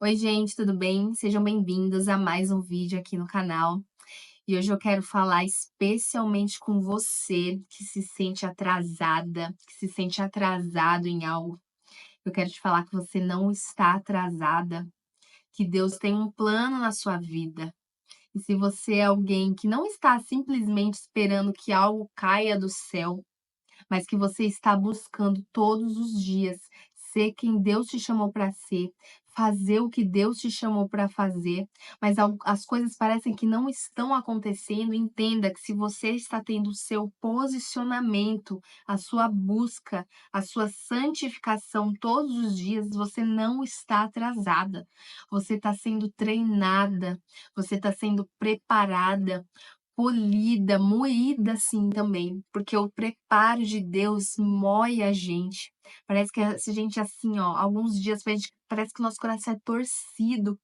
Oi, gente, tudo bem? Sejam bem-vindos a mais um vídeo aqui no canal. E hoje eu quero falar especialmente com você que se sente atrasada, que se sente atrasado em algo. Eu quero te falar que você não está atrasada, que Deus tem um plano na sua vida. E se você é alguém que não está simplesmente esperando que algo caia do céu, mas que você está buscando todos os dias ser quem Deus te chamou para ser, fazer o que Deus te chamou para fazer, mas as coisas parecem que não estão acontecendo. Entenda que se você está tendo o seu posicionamento, a sua busca, a sua santificação todos os dias, você não está atrasada. Você está sendo treinada, você está sendo preparada, polida, moída assim também, porque o preparo de Deus moe a gente. Parece que a gente assim, ó, alguns dias parece que o nosso coração é torcido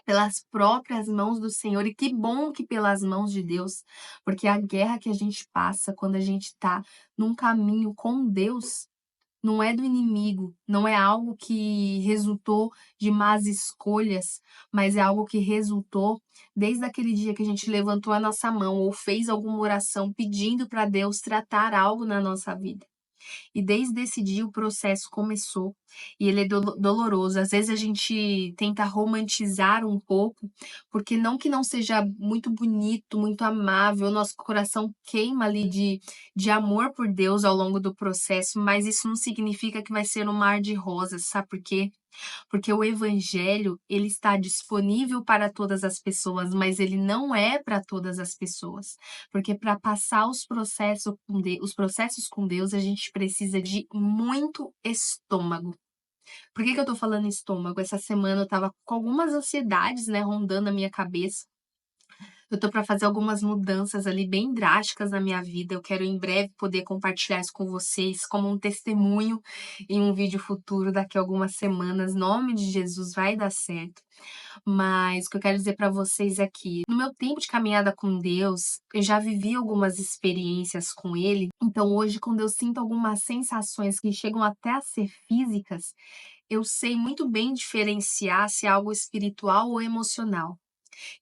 pelas próprias mãos do Senhor, e que bom que pelas mãos de Deus, porque a guerra que a gente passa quando a gente tá num caminho com Deus não é do inimigo, não é algo que resultou de más escolhas, mas é algo que resultou desde aquele dia que a gente levantou a nossa mão ou fez alguma oração pedindo para Deus tratar algo na nossa vida. E desde esse dia o processo começou, e ele é doloroso. Às vezes a gente tenta romantizar um pouco, porque não que não seja muito bonito, muito amável, nosso coração queima ali de amor por Deus ao longo do processo, mas isso não significa que vai ser um mar de rosas, sabe por quê? Porque o evangelho, ele está disponível para todas as pessoas, mas ele não é para todas as pessoas. Porque para passar os processos com Deus, a gente precisa de muito estômago. Por que que eu tô falando estômago? Essa semana eu estava com algumas ansiedades, né, rondando a minha cabeça. Eu tô para fazer algumas mudanças ali bem drásticas na minha vida. Eu quero em breve poder compartilhar isso com vocês como um testemunho em um vídeo futuro daqui a algumas semanas. Em nome de Jesus, vai dar certo. Mas o que eu quero dizer para vocês é que no meu tempo de caminhada com Deus, eu já vivi algumas experiências com Ele. Então hoje, quando eu sinto algumas sensações que chegam até a ser físicas, eu sei muito bem diferenciar se é algo espiritual ou emocional.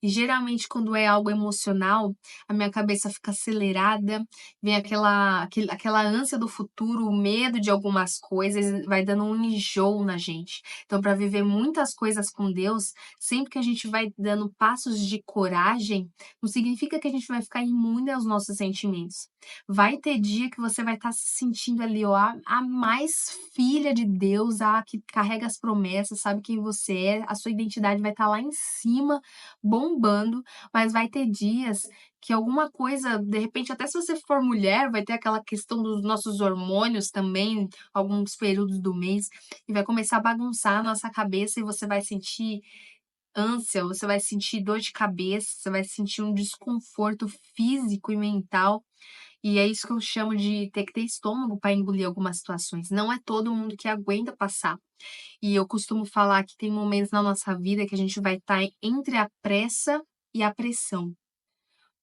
E geralmente quando é algo emocional, a minha cabeça fica acelerada, vem aquela ânsia do futuro, o medo de algumas coisas, vai dando um enjoo na gente. Então, para viver muitas coisas com Deus, sempre que a gente vai dando passos de coragem, não significa que a gente vai ficar imune aos nossos sentimentos. Vai ter dia que você vai estar se sentindo ali, ó, a mais filha de Deus, a que carrega as promessas, sabe quem você é, a sua identidade vai estar lá em cima, bombando, mas vai ter dias que alguma coisa, de repente, até se você for mulher, vai ter aquela questão dos nossos hormônios também, alguns períodos do mês, e vai começar a bagunçar a nossa cabeça e você vai sentir ânsia, você vai sentir dor de cabeça, você vai sentir um desconforto físico e mental. E é isso que eu chamo de ter que ter estômago para engolir algumas situações. Não é todo mundo que aguenta passar. E eu costumo falar que tem momentos na nossa vida que a gente vai estar entre a pressa e a pressão.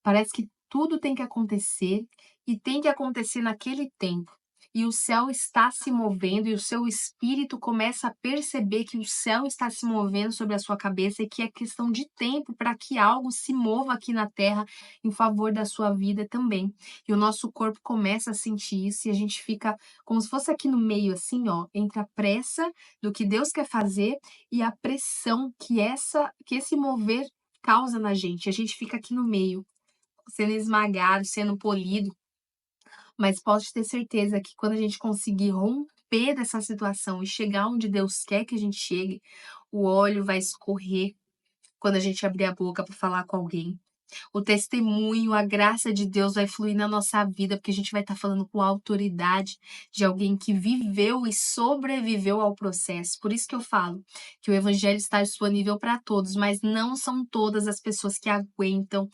Parece que tudo tem que acontecer e tem que acontecer naquele tempo. E o céu está se movendo e o seu espírito começa a perceber que o céu está se movendo sobre a sua cabeça e que é questão de tempo para que algo se mova aqui na terra em favor da sua vida também. E o nosso corpo começa a sentir isso e a gente fica como se fosse aqui no meio assim, ó, entre a pressa do que Deus quer fazer e a pressão que esse mover causa na gente. A gente fica aqui no meio sendo esmagado, sendo polido, mas posso ter certeza que quando a gente conseguir romper dessa situação e chegar onde Deus quer que a gente chegue, o óleo vai escorrer quando a gente abrir a boca para falar com alguém. O testemunho, a graça de Deus vai fluir na nossa vida, porque a gente vai estar falando com a autoridade de alguém que viveu e sobreviveu ao processo. Por isso que eu falo que o evangelho está disponível para todos, mas não são todas as pessoas que aguentam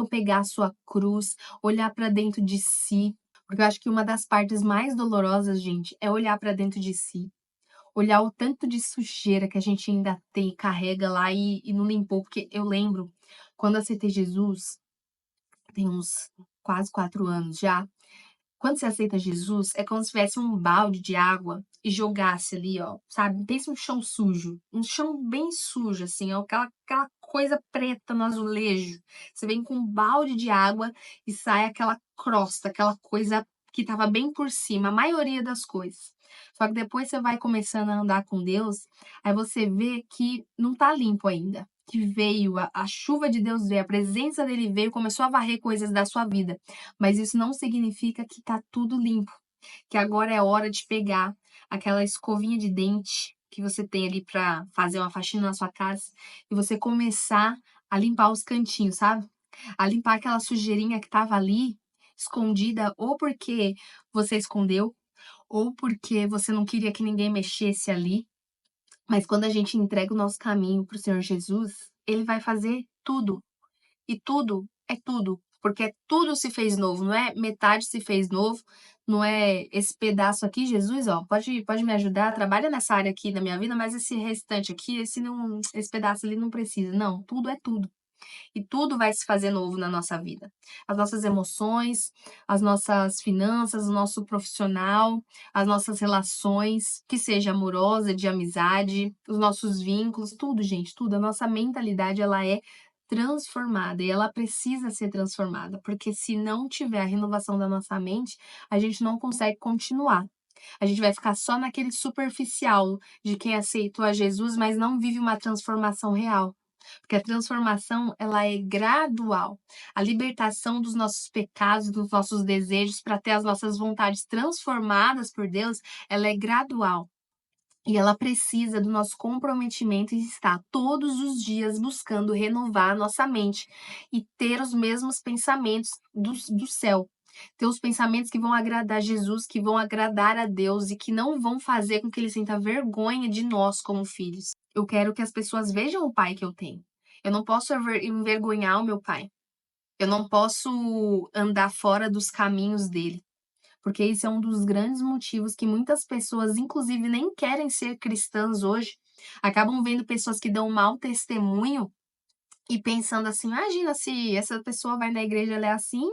pegar a sua cruz, olhar para dentro de si. Porque eu acho que uma das partes mais dolorosas, gente, é olhar para dentro de si. Olhar o tanto de sujeira que a gente ainda tem, carrega lá e não limpou. Porque eu lembro, quando eu aceitei Jesus, tem uns quase 4 anos já. Quando você aceita Jesus, é como se tivesse um balde de água e jogasse ali, ó, sabe? Pensa um chão sujo, um chão bem sujo, assim, ó, aquela coisa preta no azulejo. Você vem com um balde de água e sai aquela crosta, aquela coisa que estava bem por cima, a maioria das coisas. Só que depois você vai começando a andar com Deus, aí você vê que não tá limpo ainda. Que veio, a chuva de Deus veio, a presença dele veio, começou a varrer coisas da sua vida. Mas isso não significa que tá tudo limpo. Que agora é hora de pegar aquela escovinha de dente que você tem ali para fazer uma faxina na sua casa e você começar a limpar os cantinhos, sabe? A limpar aquela sujeirinha que estava ali escondida, ou porque você escondeu, ou porque você não queria que ninguém mexesse ali. Mas quando a gente entrega o nosso caminho para o Senhor Jesus, ele vai fazer tudo. E tudo é tudo, porque tudo se fez novo, não é metade se fez novo, não é esse pedaço aqui, Jesus, ó, pode me ajudar, trabalha nessa área aqui da minha vida, mas esse restante aqui, esse pedaço ali não precisa. Não, tudo é tudo. E tudo vai se fazer novo na nossa vida. As nossas emoções, as nossas finanças, o nosso profissional, as nossas relações, que seja amorosa, de amizade, os nossos vínculos, tudo, gente, tudo. A nossa mentalidade, ela é transformada e ela precisa ser transformada, porque se não tiver a renovação da nossa mente, a gente não consegue continuar. A gente vai ficar só naquele superficial de quem aceitou a Jesus, mas não vive uma transformação real. Porque a transformação, ela é gradual. A libertação dos nossos pecados, dos nossos desejos, para ter as nossas vontades transformadas por Deus, ela é gradual. E ela precisa do nosso comprometimento em estar todos os dias buscando renovar a nossa mente e ter os mesmos pensamentos do céu. Ter os pensamentos que vão agradar Jesus, que vão agradar a Deus e que não vão fazer com que ele sinta vergonha de nós como filhos. Eu quero que as pessoas vejam o pai que eu tenho. Eu não posso envergonhar o meu pai. Eu não posso andar fora dos caminhos dele. Porque esse é um dos grandes motivos que muitas pessoas, inclusive, nem querem ser cristãs hoje. Acabam vendo pessoas que dão um mau testemunho e pensando assim: imagina se essa pessoa vai na igreja, ela é assim,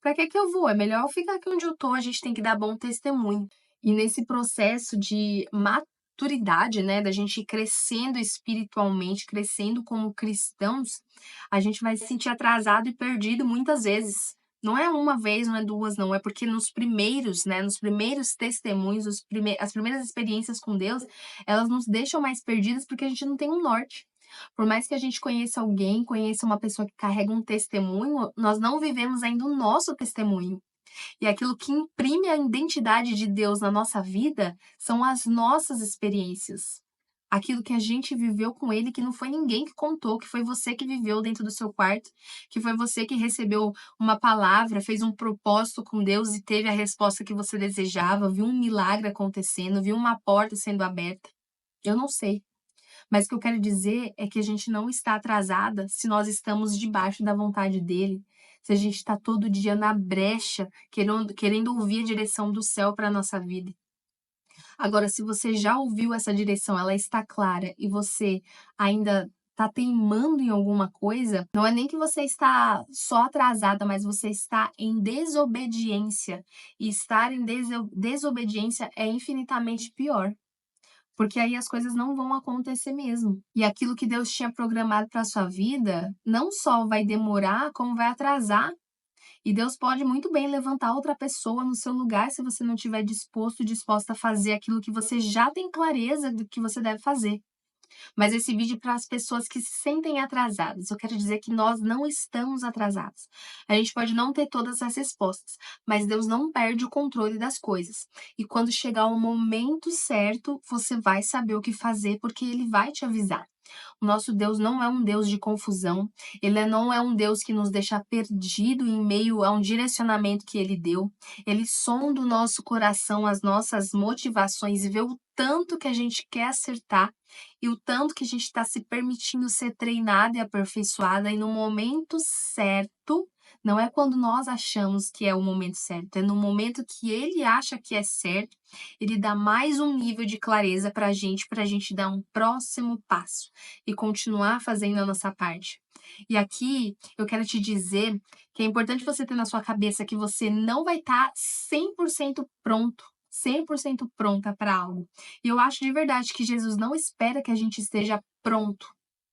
para que eu vou? É melhor eu ficar aqui onde eu tô, a gente tem que dar bom testemunho. E nesse processo de maturidade, né, da gente ir crescendo espiritualmente, crescendo como cristãos, a gente vai se sentir atrasado e perdido muitas vezes. Não é uma vez, não é duas, não. É porque nos primeiros, né, nos primeiros testemunhos, as primeiras experiências com Deus, elas nos deixam mais perdidas porque a gente não tem um norte. Por mais que a gente conheça alguém, conheça uma pessoa que carrega um testemunho, nós não vivemos ainda o nosso testemunho. E aquilo que imprime a identidade de Deus na nossa vida são as nossas experiências. Aquilo que a gente viveu com ele, que não foi ninguém que contou, que foi você que viveu dentro do seu quarto, que foi você que recebeu uma palavra, fez um propósito com Deus e teve a resposta que você desejava, viu um milagre acontecendo, viu uma porta sendo aberta. Eu não sei. Mas o que eu quero dizer é que a gente não está atrasada se nós estamos debaixo da vontade dele, se a gente está todo dia na brecha, querendo ouvir a direção do céu para a nossa vida. Agora, se você já ouviu essa direção, ela está clara e você ainda está teimando em alguma coisa, não é nem que você está só atrasada, mas você está em desobediência. E estar em desobediência é infinitamente pior. Porque aí as coisas não vão acontecer mesmo. E aquilo que Deus tinha programado para sua vida, não só vai demorar, como vai atrasar. E Deus pode muito bem levantar outra pessoa no seu lugar se você não estiver disposto, disposta a fazer aquilo que você já tem clareza do que você deve fazer. Mas esse vídeo é para as pessoas que se sentem atrasadas. Eu quero dizer que nós não estamos atrasados. A gente pode não ter todas as respostas, mas Deus não perde o controle das coisas. E quando chegar o momento certo, você vai saber o que fazer, porque Ele vai te avisar. O nosso Deus não é um Deus de confusão, ele não é um Deus que nos deixa perdido em meio a um direcionamento que ele deu. Ele sonda o nosso coração, as nossas motivações e vê o tanto que a gente quer acertar e o tanto que a gente está se permitindo ser treinada e aperfeiçoada, e no momento certo, não é quando nós achamos que é o momento certo, é no momento que ele acha que é certo, ele dá mais um nível de clareza para a gente dar um próximo passo e continuar fazendo a nossa parte. E aqui eu quero te dizer que é importante você ter na sua cabeça que você não vai estar 100% pronto. 100% pronta para algo. E eu acho de verdade que Jesus não espera que a gente esteja pronto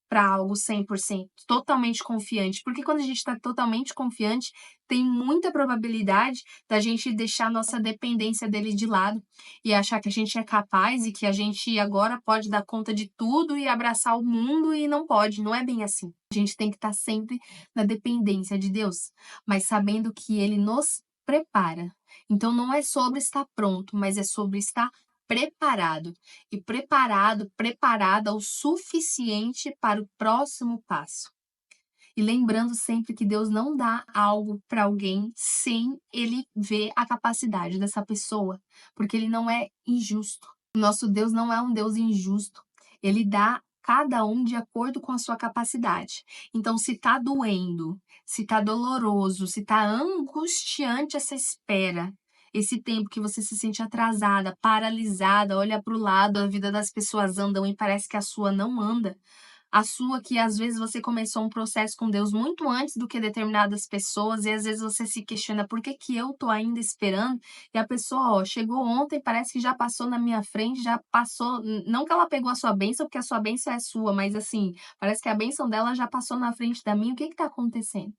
para algo 100%, totalmente confiante, porque quando a gente está totalmente confiante, tem muita probabilidade da gente deixar nossa dependência dele de lado e achar que a gente é capaz e que a gente agora pode dar conta de tudo e abraçar o mundo e não pode, não é bem assim. A gente tem que estar sempre na dependência de Deus, mas sabendo que ele nos prepara. Então não é sobre estar pronto, mas é sobre estar preparado. E preparado, preparada o suficiente para o próximo passo. E lembrando sempre que Deus não dá algo para alguém sem ele ver a capacidade dessa pessoa, porque ele não é injusto. O nosso Deus não é um Deus injusto. Ele dá cada um de acordo com a sua capacidade. Então, se tá doendo, se tá doloroso, se tá angustiante essa espera, esse tempo que você se sente atrasada, paralisada, olha para o lado, a vida das pessoas andam e parece que a sua não anda. A sua que às vezes você começou um processo com Deus muito antes do que determinadas pessoas e às vezes você se questiona por que que eu tô ainda esperando e a pessoa, ó, chegou ontem, parece que já passou na minha frente, já passou, não que ela pegou a sua bênção, porque a sua bênção é sua, mas assim, parece que a bênção dela já passou na frente da minha, o que que tá acontecendo?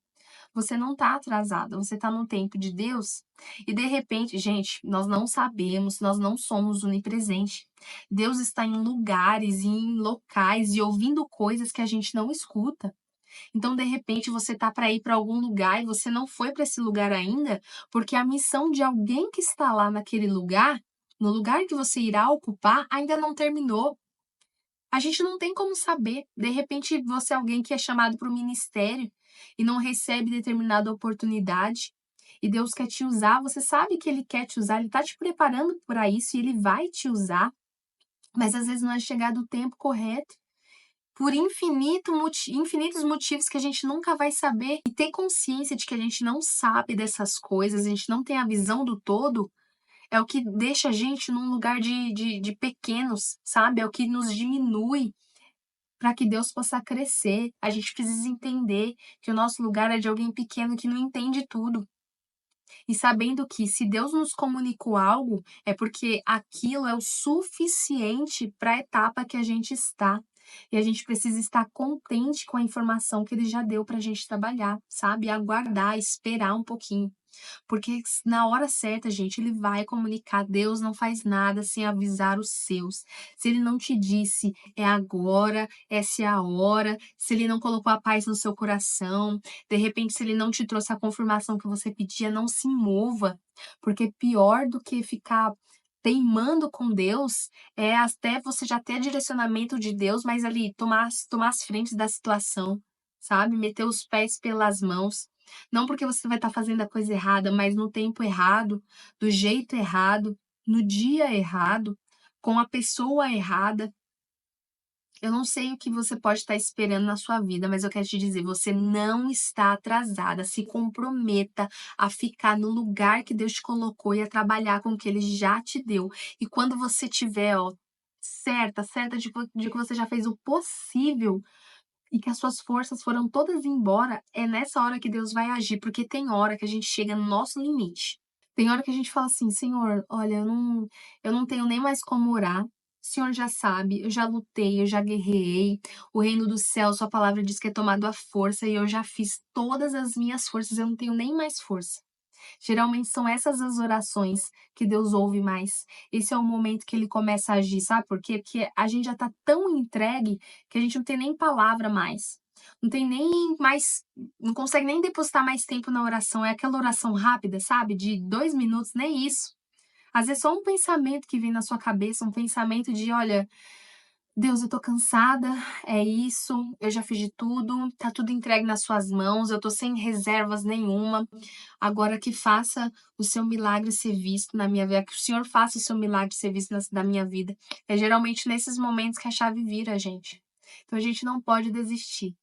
Você não está atrasada, você está no tempo de Deus e de repente, gente, nós não sabemos, nós não somos onipresente. Deus está em lugares e em locais e ouvindo coisas que a gente não escuta. Então, de repente, você tá para ir para algum lugar e você não foi para esse lugar ainda, porque a missão de alguém que está lá naquele lugar, no lugar que você irá ocupar, ainda não terminou. A gente não tem como saber. De repente, você é alguém que é chamado para o ministério e não recebe determinada oportunidade, e Deus quer te usar, você sabe que Ele quer te usar, Ele está te preparando para isso e Ele vai te usar, mas às vezes não é chegado o tempo correto, por infinitos motivos que a gente nunca vai saber. E ter consciência de que a gente não sabe dessas coisas, a gente não tem a visão do todo, é o que deixa a gente num lugar de pequenos, sabe? É o que nos diminui para que Deus possa crescer. A gente precisa entender que o nosso lugar é de alguém pequeno que não entende tudo. E sabendo que se Deus nos comunicou algo, é porque aquilo é o suficiente para a etapa que a gente está. E a gente precisa estar contente com a informação que ele já deu para a gente trabalhar, sabe? Aguardar, esperar um pouquinho. Porque na hora certa, gente, ele vai comunicar. Deus não faz nada sem avisar os seus. Se ele não te disse, é agora, essa é a hora. Se ele não colocou a paz no seu coração, de repente, se ele não te trouxe a confirmação que você pedia, não se mova. Porque pior do que ficar teimando com Deus é até você já ter direcionamento de Deus, mas ali tomar as frentes da situação, sabe? Meter os pés pelas mãos. Não porque você vai estar fazendo a coisa errada, mas no tempo errado, do jeito errado, no dia errado, com a pessoa errada. Eu não sei o que você pode estar esperando na sua vida, mas eu quero te dizer, você não está atrasada. Se comprometa a ficar no lugar que Deus te colocou e a trabalhar com o que Ele já te deu. E quando você tiver, ó, certa de que você já fez o possível e que as suas forças foram todas embora, é nessa hora que Deus vai agir, porque tem hora que a gente chega no nosso limite. Tem hora que a gente fala assim: Senhor, olha, eu não tenho nem mais como orar. O Senhor já sabe, eu já lutei, eu já guerreei. O reino do céu, sua palavra diz que é tomado à força e eu já fiz todas as minhas forças, eu não tenho nem mais força. Geralmente são essas as orações que Deus ouve mais. Esse é o momento que ele começa a agir, sabe por quê? Porque a gente já tá tão entregue que a gente não tem nem palavra mais. Não tem nem mais, não consegue nem depositar mais tempo na oração. É aquela oração rápida, sabe? De 2 minutos, nem isso. Às vezes só um pensamento que vem na sua cabeça, um pensamento de, olha, Deus, eu tô cansada, é isso, eu já fiz de tudo, tá tudo entregue nas suas mãos, eu tô sem reservas nenhuma. Agora que faça o seu milagre ser visto na minha vida, que o Senhor faça o seu milagre ser visto na minha vida. É geralmente nesses momentos que a chave vira, gente. Então a gente não pode desistir.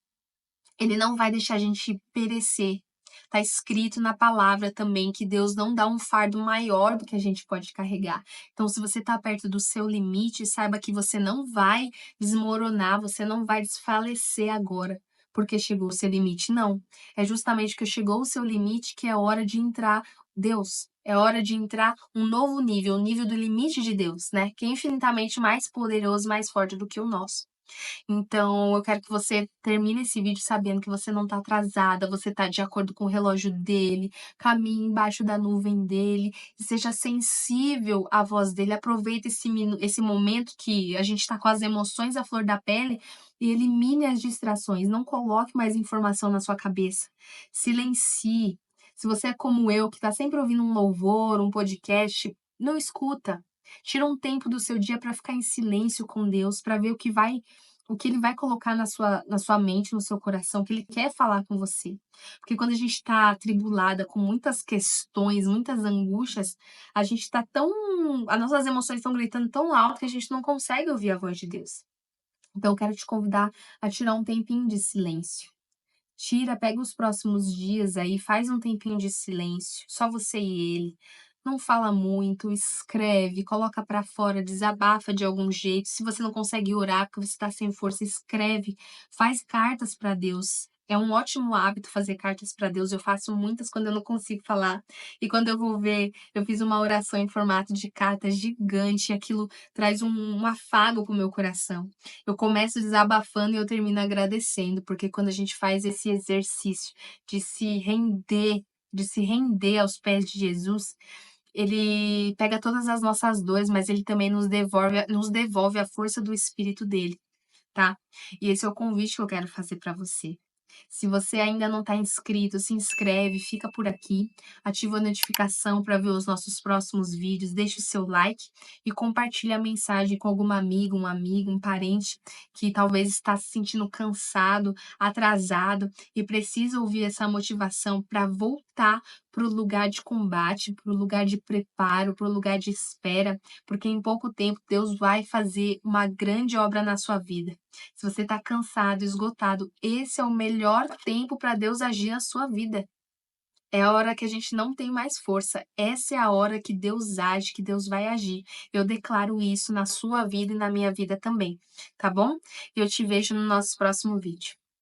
Ele não vai deixar a gente perecer. Está escrito na palavra também que Deus não dá um fardo maior do que a gente pode carregar. Então, se você está perto do seu limite, saiba que você não vai desmoronar, você não vai desfalecer agora, porque chegou o seu limite. Não. É justamente que chegou o seu limite que é hora de entrar. Deus, É hora de entrar um novo nível, o nível do limite de Deus, né, que é infinitamente mais poderoso, mais forte do que o nosso. Então eu quero que você termine esse vídeo sabendo que você não tá atrasada, você tá de acordo com o relógio dele, caminhe embaixo da nuvem dele, e seja sensível à voz dele, aproveita esse momento que a gente tá com as emoções à flor da pele, e elimine as distrações, não coloque mais informação na sua cabeça, silencie. Se você é como eu, que tá sempre ouvindo um louvor, um podcast, não escuta. Tira um tempo do seu dia para ficar em silêncio com Deus, para ver o que ele vai colocar na sua mente, no seu coração, o que ele quer falar com você. Porque quando a gente está atribulada com muitas questões, muitas angústias, a gente está tão as nossas emoções estão gritando tão alto que a gente não consegue ouvir a voz de Deus. Então eu quero te convidar a tirar um tempinho de silêncio. Tira, pega os próximos dias aí, faz um tempinho de silêncio, só você e ele. Não fala muito, escreve, coloca pra fora, desabafa de algum jeito. Se você não consegue orar porque você tá sem força, escreve, faz cartas pra Deus. É um ótimo hábito fazer cartas pra Deus. Eu faço muitas quando eu não consigo falar. E quando eu vou ver, eu fiz uma oração em formato de carta gigante, e aquilo traz um afago pro meu coração. Eu começo desabafando e eu termino agradecendo, porque quando a gente faz esse exercício de se render aos pés de Jesus, ele pega todas as nossas dores, mas ele também nos devolve a força do espírito dele, tá? E esse é o convite que eu quero fazer para você. Se você ainda não está inscrito, se inscreve, fica por aqui, ativa a notificação para ver os nossos próximos vídeos, deixa o seu like e compartilha a mensagem com alguma amiga, um amigo, um parente que talvez está se sentindo cansado, atrasado e precisa ouvir essa motivação para voltar para o lugar de combate, para o lugar de preparo, para o lugar de espera, porque em pouco tempo Deus vai fazer uma grande obra na sua vida. Se você está cansado, esgotado, esse é o melhor tempo para Deus agir na sua vida. É a hora que a gente não tem mais força. Essa é a hora que Deus age, que Deus vai agir. Eu declaro isso na sua vida e na minha vida também, tá bom? Eu te vejo no nosso próximo vídeo.